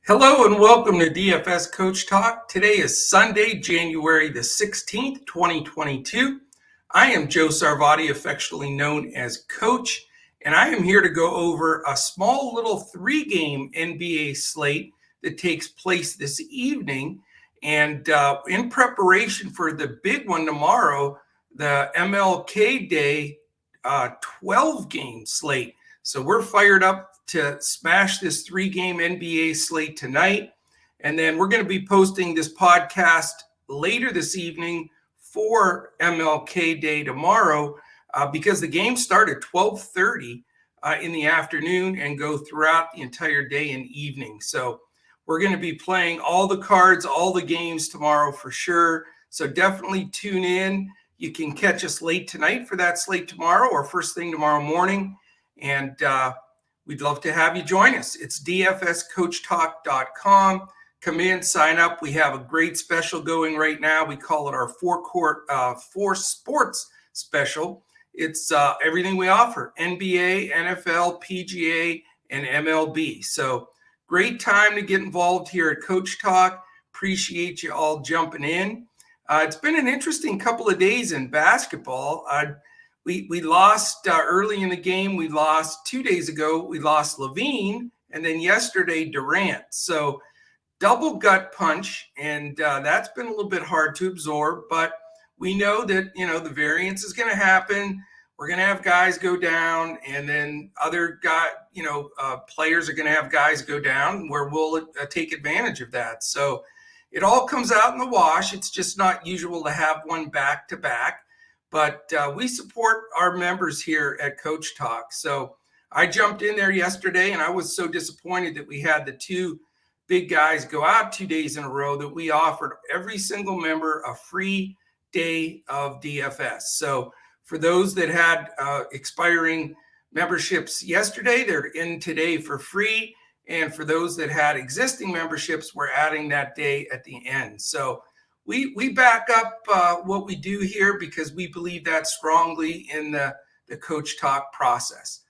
Hello and welcome to DFS Coach Talk. Today is Sunday, January the 16th, 2022. I am Joe Sarvati, affectionately known as Coach, and I am here to go over a small little three-game NBA slate that takes place this evening. And in preparation for the big one tomorrow, the MLK Day 12-game slate. So we're fired up to smash this three-game NBA slate tonight. And then we're going to be posting this podcast later this evening for MLK Day tomorrow because the games start at 12:30 in the afternoon and go throughout the entire day and evening. So we're going to be playing all the cards, all the games tomorrow for sure. So definitely tune in. You can catch us late tonight for that slate tomorrow or first thing tomorrow morning. And we'd love to have you join us. It's dfscoachtalk.com. Come in, sign up. We have a great special going right now. We call it our four sports special. It's everything we offer: NBA, NFL, PGA, and MLB. So great time to get involved here at Coach Talk. Appreciate you all jumping in. It's been an interesting couple of days in basketball. We lost early in the game. We lost 2 days ago. We lost Levine, and then yesterday Durant. So double gut punch, and that's been a little bit hard to absorb. But we know that the variance is going to happen. We're going to have guys go down, and then other players are going to have guys go down, where we'll take advantage of that. So it all comes out in the wash. It's just not usual to have one back to back. But we support our members here at Coach Talk. So I jumped in there yesterday, and I was so disappointed that we had the two big guys go out 2 days in a row that we offered every single member a free day of DFS. So for those that had expiring memberships yesterday, they're in today for free. And for those that had existing memberships, we're adding that day at the end. So we back up what we do here because we believe that strongly in the Coach Talk process.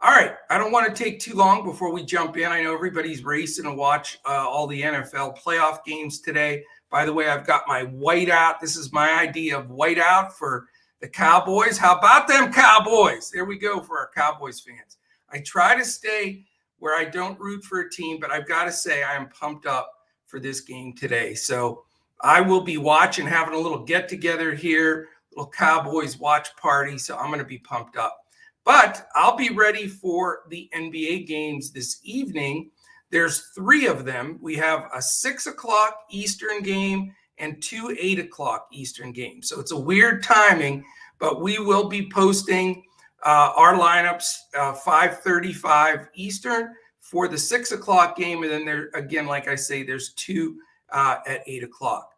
All right, I don't want to take too long before we jump in. I know everybody's racing to watch all the NFL playoff games today. By the way, I've got my whiteout. This is my idea of whiteout for the Cowboys. How about them Cowboys? There we go for our Cowboys fans. I try to stay where I don't root for a team, but I've got to say I am pumped up for this game today. So I will be watching, having a little get together here, little Cowboys watch party. So I'm going to be pumped up. But I'll be ready for the NBA games this evening. There's three of them. We have a 6 o'clock Eastern game and two 8 o'clock Eastern games. So it's a weird timing, but we will be posting our lineups 5:35 Eastern for the 6 o'clock game. And then there, again, like I say, there's two at 8 o'clock.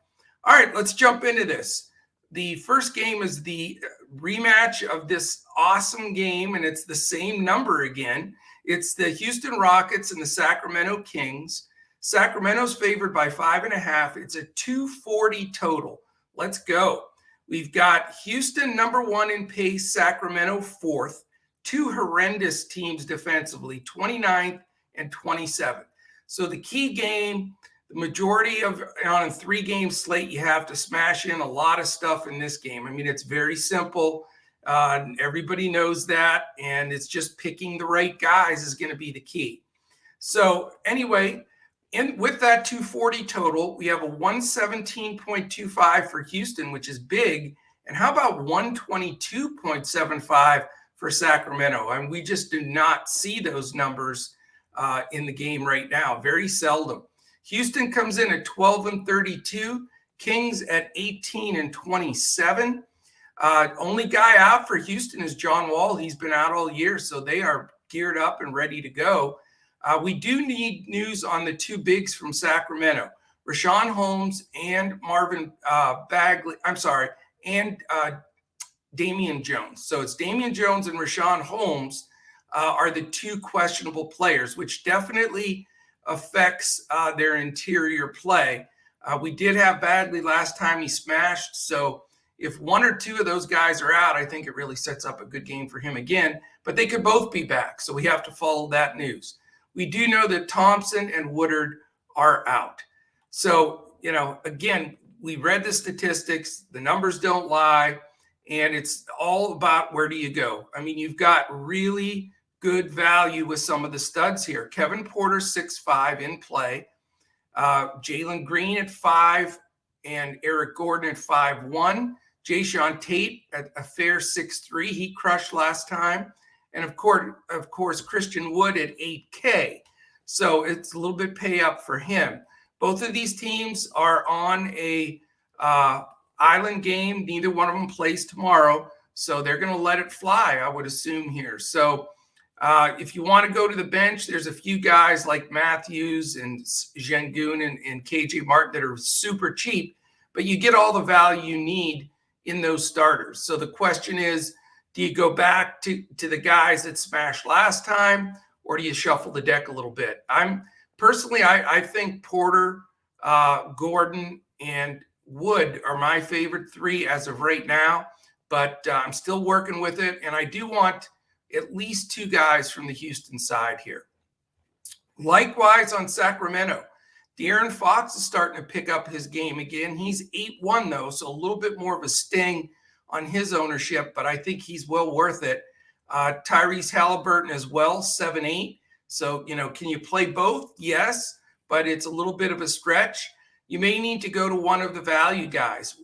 All right, let's jump into this. The first game is the rematch of this awesome game, and it's the same number again. It's the Houston Rockets and the Sacramento Kings. Sacramento's favored by 5.5. It's a 240 total. Let's go. We've got Houston number one in pace, Sacramento fourth. Two horrendous teams defensively, 29th and 27th. So the key game, the majority of on a three-game slate, you have to smash in a lot of stuff in this game. I mean, it's very simple. Everybody knows that, and it's just picking the right guys is going to be the key. So anyway, with that 240 total, we have a 117.25 for Houston, which is big. And how about 122.75 for Sacramento? I mean, we just do not see those numbers in the game right now, very seldom. Houston comes in at 12-32, Kings at 18-27. Only guy out for Houston is John Wall. He's been out all year, so they are geared up and ready to go. We do need news on the two bigs from Sacramento, Rashawn Holmes and Damian Jones. So it's Damian Jones and Rashawn Holmes are the two questionable players, which definitely affects their interior play. We did have Bagley last time he smashed. So if one or two of those guys are out, I think it really sets up a good game for him again. But they could both be back. So we have to follow that news. We do know that Thompson and Woodard are out. So, again, we read the statistics, the numbers don't lie, and it's all about where do you go. I mean, you've got really good value with some of the studs here. Kevin Porter, 6'5", in play. Jalen Green at 5, and Eric Gordon at 5'1". Jayshawn Tate at a fair 6'3". He crushed last time. And of course, Christian Wood at 8K. So it's a little bit pay up for him. Both of these teams are on a island game. Neither one of them plays tomorrow. So they're going to let it fly, I would assume here. So if you want to go to the bench, there's a few guys like Matthews and Şengün and KJ Martin that are super cheap, but you get all the value you need in those starters. So the question is, do you go back to the guys that smashed last time, or do you shuffle the deck a little bit? I think Porter, Gordon, and Wood are my favorite 3 as of right now, but I'm still working with it, and I do want at least 2 guys from the Houston side here. Likewise on Sacramento, De'Aaron Fox is starting to pick up his game again. He's 8-1 though, so a little bit more of a sting on his ownership, but I think he's well worth it. Tyrese Halliburton as well, 7-8. So, can you play both? Yes, but it's a little bit of a stretch. You may need to go to one of the value guys.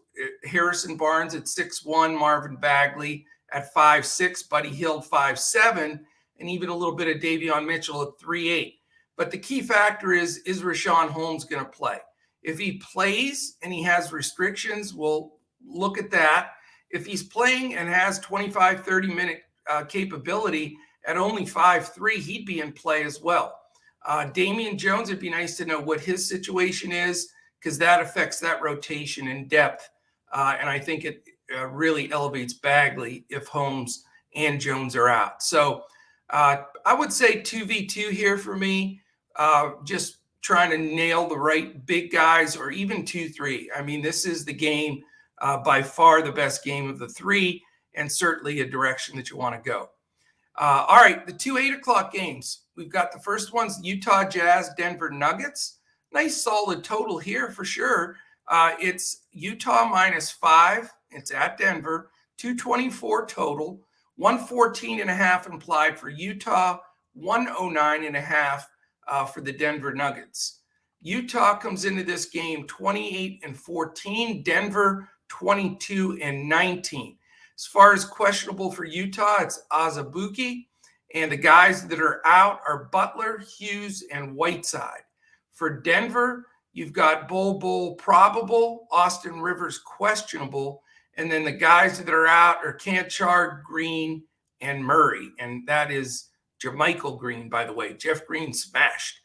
Harrison Barnes at 6'1", Marvin Bagley at 5'6", Buddy Hield 5'7", and even a little bit of Davion Mitchell at 3'8". But the key factor is Rashawn Holmes going to play? If he plays and he has restrictions, we'll look at that. If he's playing and has 25, 30-minute capability at only 5'3", he'd be in play as well. Damian Jones, it'd be nice to know what his situation is, because that affects that rotation in depth. And I think it really elevates Bagley if Holmes and Jones are out. So I would say 2v2 here for me, just trying to nail the right big guys, or even 2-3. I mean, this is the game, by far the best game of the 3, and certainly a direction that you want to go. All right, the 2 8 o'clock games. We've got the first ones, Utah Jazz, Denver Nuggets. Nice solid total here for sure. It's Utah -5. It's at Denver. 224 total. 114.5 implied for Utah. 109.5 for the Denver Nuggets. Utah comes into this game 28-14. Denver 22-19. As far as questionable for Utah, it's Azubuike, and the guys that are out are Butler, Hughes, and Whiteside. For Denver, you've got Bol probable, Austin Rivers questionable, and then the guys that are out are Canchard, Green, and Murray, and that is JaMychal Green, by the way. Jeff Green smashed.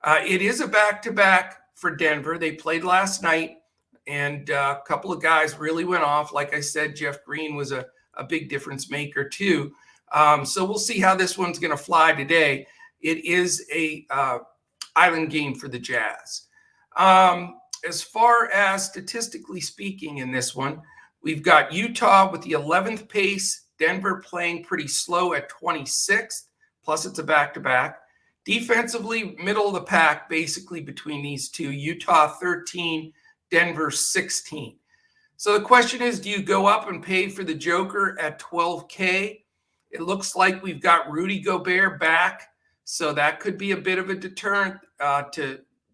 It is a back-to-back for Denver. They played last night, and a couple of guys really went off. Like I said, Jeff Green was a big difference maker too. So we'll see how this one's going to fly today. It is a island game for the Jazz. As far as statistically speaking in this one, we've got Utah with the 11th pace, Denver playing pretty slow at 26th, plus it's a back-to-back. Defensively, middle of the pack, basically between these two. Utah 13, Denver 16. So the question is, do you go up and pay for the Joker at 12K? It looks like we've got Rudy Gobert back, so that could be a bit of a deterrent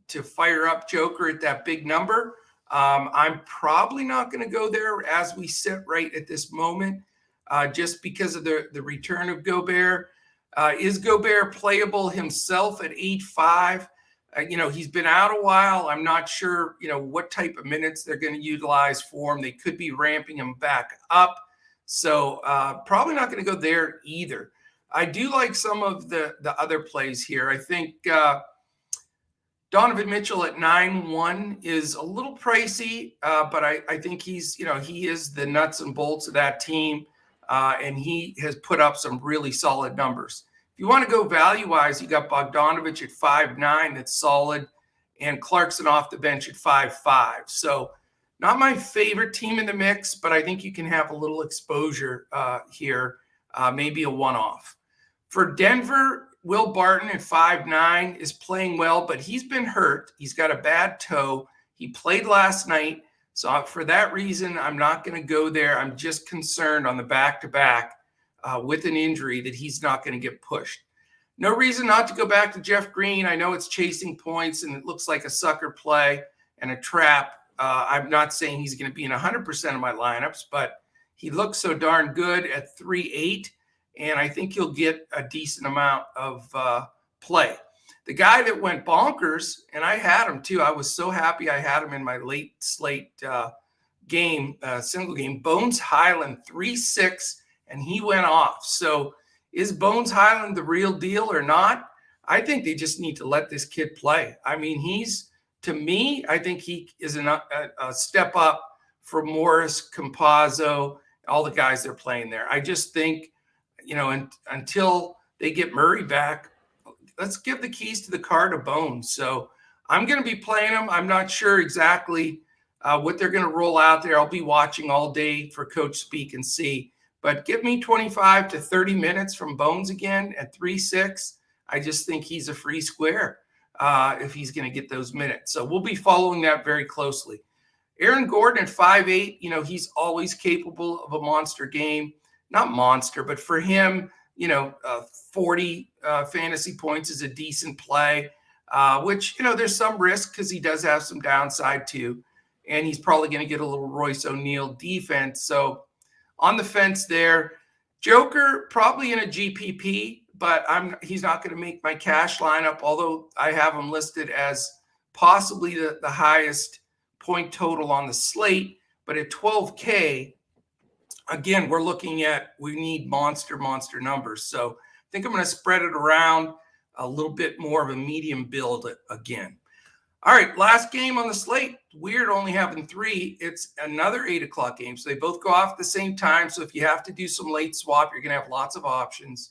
to fire up Joker at that big number. I'm probably not going to go there as we sit right at this moment, just because of the return of Gobert. Is Gobert playable himself at 8.5? He's been out a while. I'm not sure, what type of minutes they're going to utilize for him. They could be ramping him back up. So probably not going to go there either. I do like some of the other plays here. I think Donovan Mitchell at 9-1 is a little pricey, but I think he's, he is the nuts and bolts of that team, and he has put up some really solid numbers. If you want to go value-wise, you got Bogdanovich at 5'9", that's solid, and Clarkson off the bench at 5'5". So not my favorite team in the mix, but I think you can have a little exposure here, maybe a one-off. For Denver, Will Barton at 5'9" is playing well, but he's been hurt. He's got a bad toe. He played last night. So for that reason, I'm not going to go there. I'm just concerned on the back-to-back with an injury that he's not going to get pushed. No reason not to go back to Jeff Green. I know it's chasing points and it looks like a sucker play and a trap. I'm not saying he's going to be in 100% of my lineups, but he looks so darn good at 3.8, and I think he'll get a decent amount of play. The guy that went bonkers, and I had him too. I was so happy I had him in my late slate single game. Bones Highland, 3.6, and he went off. So is Bones Highland the real deal or not? I think they just need to let this kid play. I mean, to me, I think he is a step up for Morris, Campazzo, all the guys that are playing there. I just think, until they get Murray back, let's give the keys to the car to Bones. So I'm going to be playing them. I'm not sure exactly what they're going to roll out there. I'll be watching all day for Coach Speak and see. But give me 25 to 30 minutes from Bones again at 3.6. I just think he's a free square if he's going to get those minutes. So we'll be following that very closely. Aaron Gordon at 5'8", he's always capable of a monster game. Not monster, but for him, 40 fantasy points is a decent play, which, there's some risk because he does have some downside too. And he's probably going to get a little Royce O'Neal defense. So on the fence there. Joker, probably in a GPP, but he's not going to make my cash lineup, although I have him listed as possibly the highest point total on the slate. But at 12K, again, we need monster numbers. So I think I'm going to spread it around a little bit more of a medium build again. All right, last game on the slate. Weird only having 3. It's another 8 o'clock game. So they both go off at the same time. So if you have to do some late swap, you're going to have lots of options.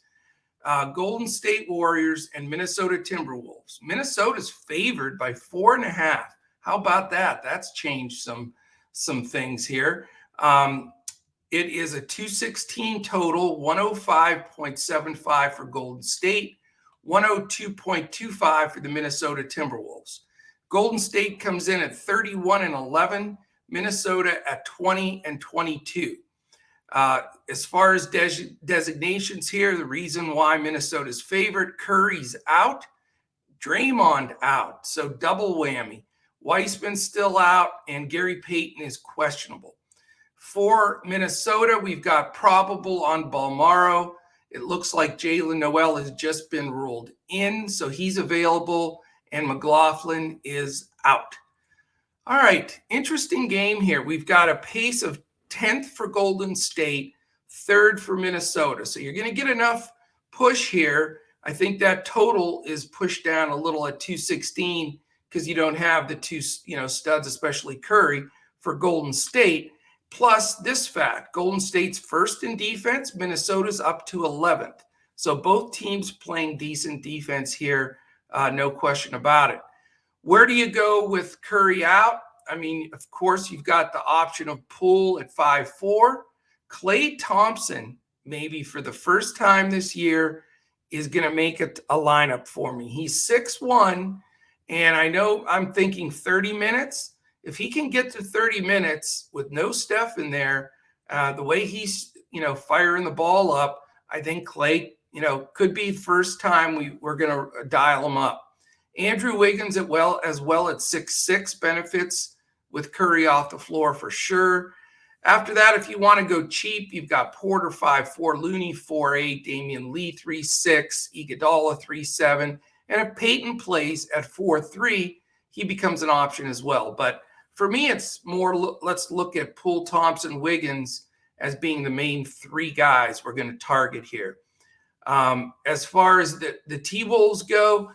Golden State Warriors and Minnesota Timberwolves. Minnesota's favored by 4.5. How about that? That's changed some things here. It is a 216 total, 105.75 for Golden State, 102.25 for the Minnesota Timberwolves. Golden State comes in at 31-11, Minnesota at 20-22. As far as designations here, the reason why Minnesota's favored, Curry's out, Draymond out, so double whammy. Weissman's still out, and Gary Payton is questionable. For Minnesota, we've got probable on Balmaro. It looks like Jalen Noel has just been ruled in, so he's available, and McLaughlin is out. All right, interesting game here. We've got a pace of 10th for Golden State, 3rd for Minnesota. So you're going to get enough push here. I think that total is pushed down a little at 216 because you don't have the two, studs, especially Curry, for Golden State. Plus this fact, Golden State's first in defense, Minnesota's up to 11th. So both teams playing decent defense here, no question about it. Where do you go with Curry out? I mean, of course, you've got the option of Poole at 5'4". Klay Thompson, maybe for the first time this year, is going to make it a lineup for me. He's 6'1", and I know I'm thinking 30 minutes. If he can get to 30 minutes with no Steph in there, the way he's, firing the ball up, I think Klay, could be first time we're going to dial him up. Andrew Wiggins as well at 6'6", benefits with Curry off the floor for sure. After that, if you want to go cheap, you've got Porter 5'4", Looney 4'8", Damian Lee 3'6", Iguodala 3'7", and if Payton plays at 4'3", he becomes an option as well. But for me, it's more, let's look at Poole, Thompson, Wiggins as being the main 3 guys we're going to target here. As far as the T-Wolves go,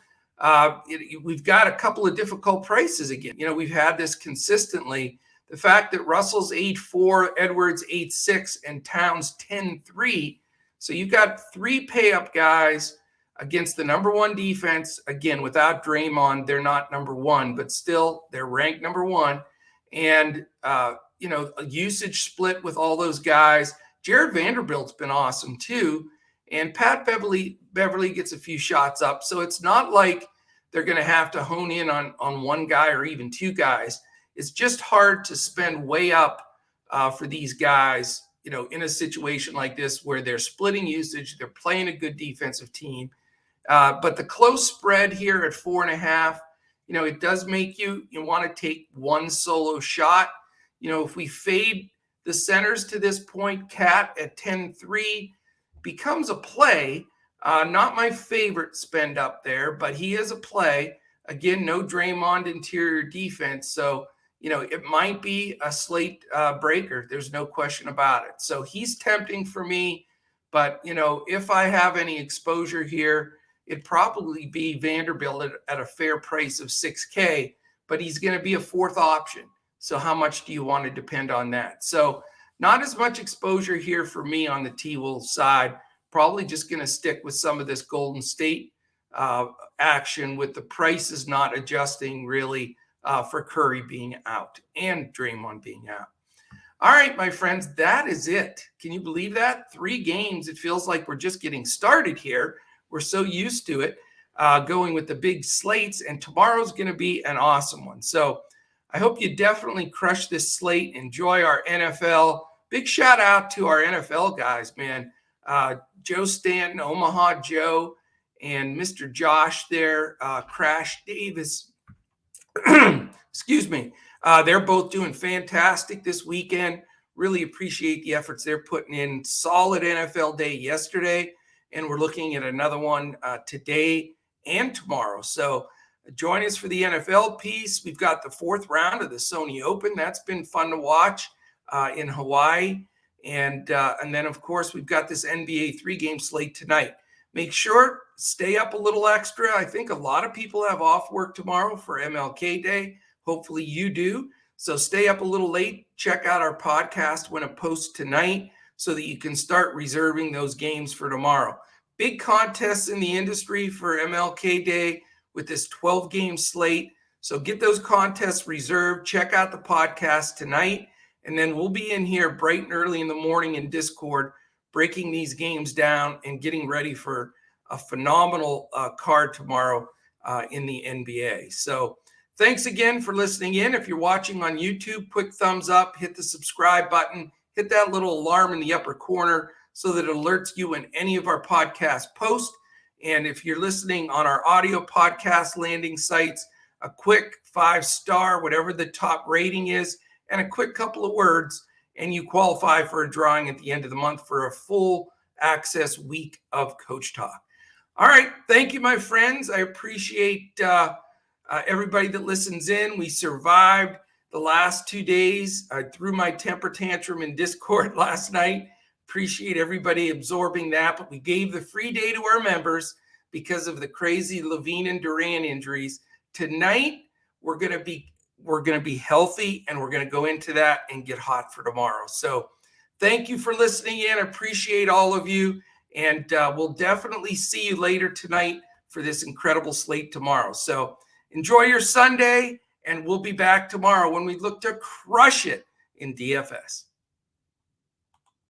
we've got a couple of difficult prices again. We've had this consistently. The fact that Russell's 8'4", Edwards 8'6", and Towns 10'3". So you've got 3 pay-up guys against the number 1 defense. Again, without Draymond, they're not number 1, but still they're ranked number 1. And, a usage split with all those guys. Jared Vanderbilt's been awesome too. And Pat Beverly gets a few shots up. So it's not like they're going to have to hone in on one guy or even two guys. It's just hard to spend way up for these guys, in a situation like this where they're splitting usage, they're playing a good defensive team. But the close spread here at 4.5, it does make you want to take one solo shot. If we fade the centers to this point, Cat at 10-3 becomes a play. Not my favorite spend up there, but he is a play. Again, no Draymond interior defense. So, it might be a slate breaker. There's no question about it. So he's tempting for me. But, if I have any exposure here, it'd probably be Vanderbilt at a fair price of $6K, but he's going to be a fourth option. So how much do you want to depend on that? So not as much exposure here for me on the T-Wolves side. Probably just going to stick with some of this Golden State action with the prices not adjusting really for Curry being out and Draymond being out. All right, my friends, that is it. Can you believe that? 3 games. It feels like we're just getting started here. We're so used to it, going with the big slates, and tomorrow's going to be an awesome one. So I hope you definitely crush this slate. Enjoy our NFL. Big shout out to our NFL guys, man. Joe Stanton, Omaha Joe, and Mr. Josh there, Crash Davis. Excuse me. They're both doing fantastic this weekend. Really appreciate the efforts they're putting in. Solid NFL day yesterday, and we're looking at another one today and tomorrow. So join us for the NFL piece. We've got the 4th round of the Sony Open. That's been fun to watch in Hawaii. And then, of course, we've got this NBA 3-game slate tonight. Make sure, stay up a little extra. I think a lot of people have off work tomorrow for MLK Day. Hopefully you do. So stay up a little late. Check out our podcast when it posts tonight so that you can start reserving those games for tomorrow. Big contests in the industry for MLK Day with this 12-game slate. So get those contests reserved. Check out the podcast tonight. And then we'll be in here bright and early in the morning in Discord, breaking these games down and getting ready for a phenomenal card tomorrow in the NBA. So thanks again for listening in. If you're watching on YouTube, quick thumbs up, hit the subscribe button, hit that little alarm in the upper corner so that it alerts you when any of our podcasts post. And if you're listening on our audio podcast landing sites, a quick 5-star, whatever the top rating is, and a quick couple of words, and you qualify for a drawing at the end of the month for a full access week of Coach Talk. All right. Thank you, my friends. I appreciate everybody that listens in. We survived the last 2 days. I threw my temper tantrum in Discord last night. Appreciate everybody absorbing that. But we gave the free day to our members because of the crazy Levine and Durant injuries. Tonight, we're going to be healthy, and we're going to go into that and get hot for tomorrow. So thank you for listening in. I appreciate all of you. And we'll definitely see you later tonight for this incredible slate tomorrow. So enjoy your Sunday, and we'll be back tomorrow when we look to crush it in DFS.